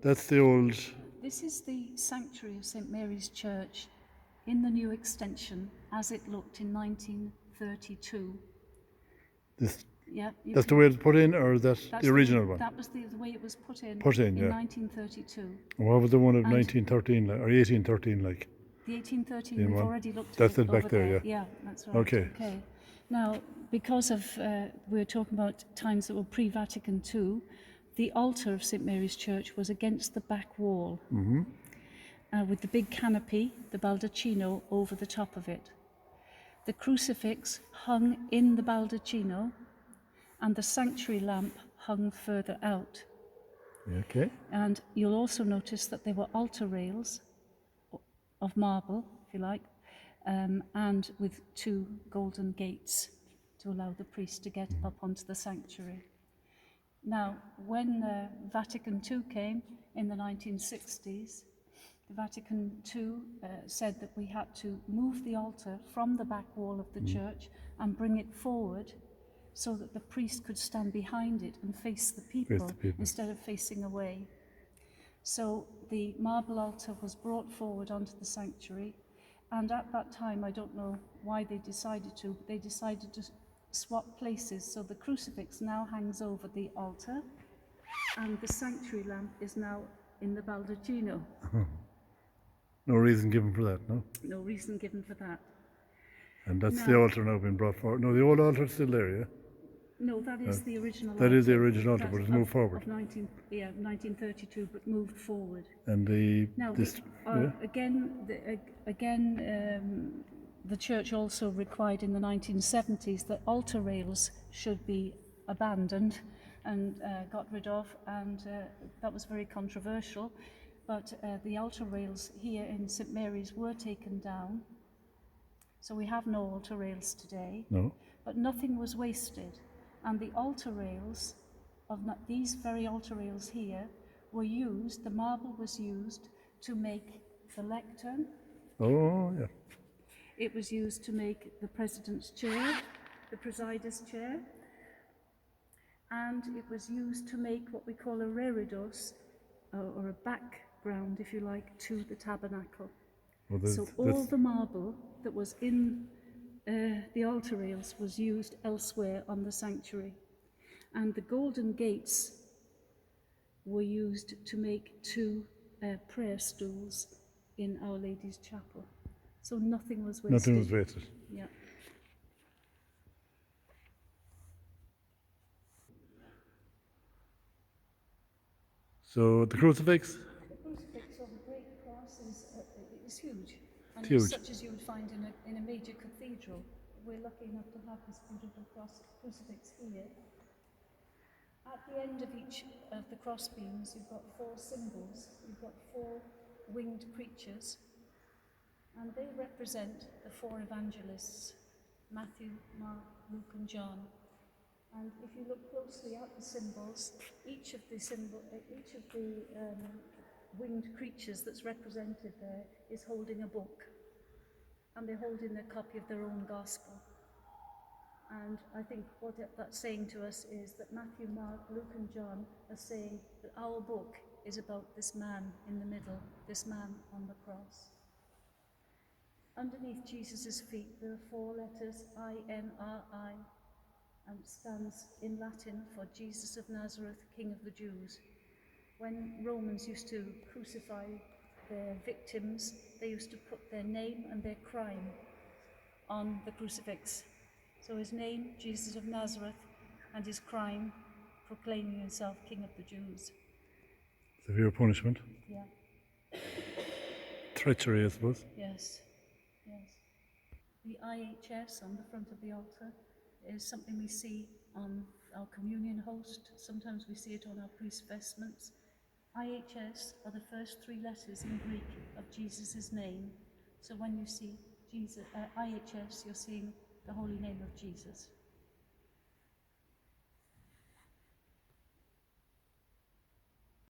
That's the old... This is the sanctuary of St Mary's Church in the new extension as it looked in 1932. Yeah, that's the way it's put in, or that's the original one? That was the way it was put in yeah. 1932. What was the one of 1913 or 1813 like? The 1813 we've one? already looked at. That's it back over there, yeah. Yeah, that's right. Okay. Now, because of we're talking about times that were pre-Vatican II, the altar of St Mary's Church was against the back wall, with the big canopy, the baldacchino, over the top of it. The crucifix hung in the baldacchino, and the sanctuary lamp hung further out. Okay. And you'll also notice that there were altar rails of marble, if you like, and with 2 golden gates to allow the priest to get up onto the sanctuary. Now, when Vatican II came in the 1960s, the Vatican II said that we had to move the altar from the back wall of the church and bring it forward so that the priest could stand behind it and face the people instead of facing away. So the marble altar was brought forward onto the sanctuary, and at that time, I don't know why they decided to, but they decided to swap places. So the crucifix now hangs over the altar, and the sanctuary lamp is now in the baldacchino. No reason given for that, no? No reason given for that. And that's the altar now being brought forward. No, the old altar's still there, yeah? No, that is the original altar. That is the original altar, but it's moved forward. Of 1932, but moved forward. And the church also required in the 1970s that altar rails should be abandoned and got rid of, and that was very controversial. But the altar rails here in St Mary's were taken down, so we have no altar rails today. No. But nothing was wasted, and the altar rails these very altar rails here were used. The marble was used to make the lectern. Oh, yeah. It was used to make the president's chair, the presider's chair, and it was used to make what we call a reredos, or a background, if you like, to the tabernacle. So all the marble that was in the altar rails was used elsewhere on the sanctuary. And the golden gates were used to make 2 prayer stools in Our Lady's Chapel. So nothing was wasted. Nothing was wasted. Yeah. So the crucifix? The crucifix of the Great Cross is huge. And huge. It's such as you would find in a major cathedral. We're lucky enough to have this beautiful crucifix here. At the end of each of the crossbeams, you've got 4 symbols. You've got 4 winged creatures, and they represent the 4 evangelists: Matthew, Mark, Luke, and John. And if you look closely at the symbols, each of the winged creatures that's represented there is holding a book, and they're holding a copy of their own gospel. And I think what that's saying to us is that Matthew, Mark, Luke, and John are saying that our book is about this man in the middle, this man on the cross. Underneath Jesus' feet, there are 4 letters, I-N-R-I, and it stands in Latin for Jesus of Nazareth, King of the Jews. When Romans used to crucify their victims, they used to put their name and their crime on the crucifix. So his name, Jesus of Nazareth, and his crime, proclaiming himself King of the Jews. Severe punishment. Yeah. Treachery, I suppose. Yes. The IHS on the front of the altar is something we see on our communion host. Sometimes we see it on our priest's vestments. IHS are the first 3 letters in Greek of Jesus' name. So when you see IHS, you're seeing the holy name of Jesus.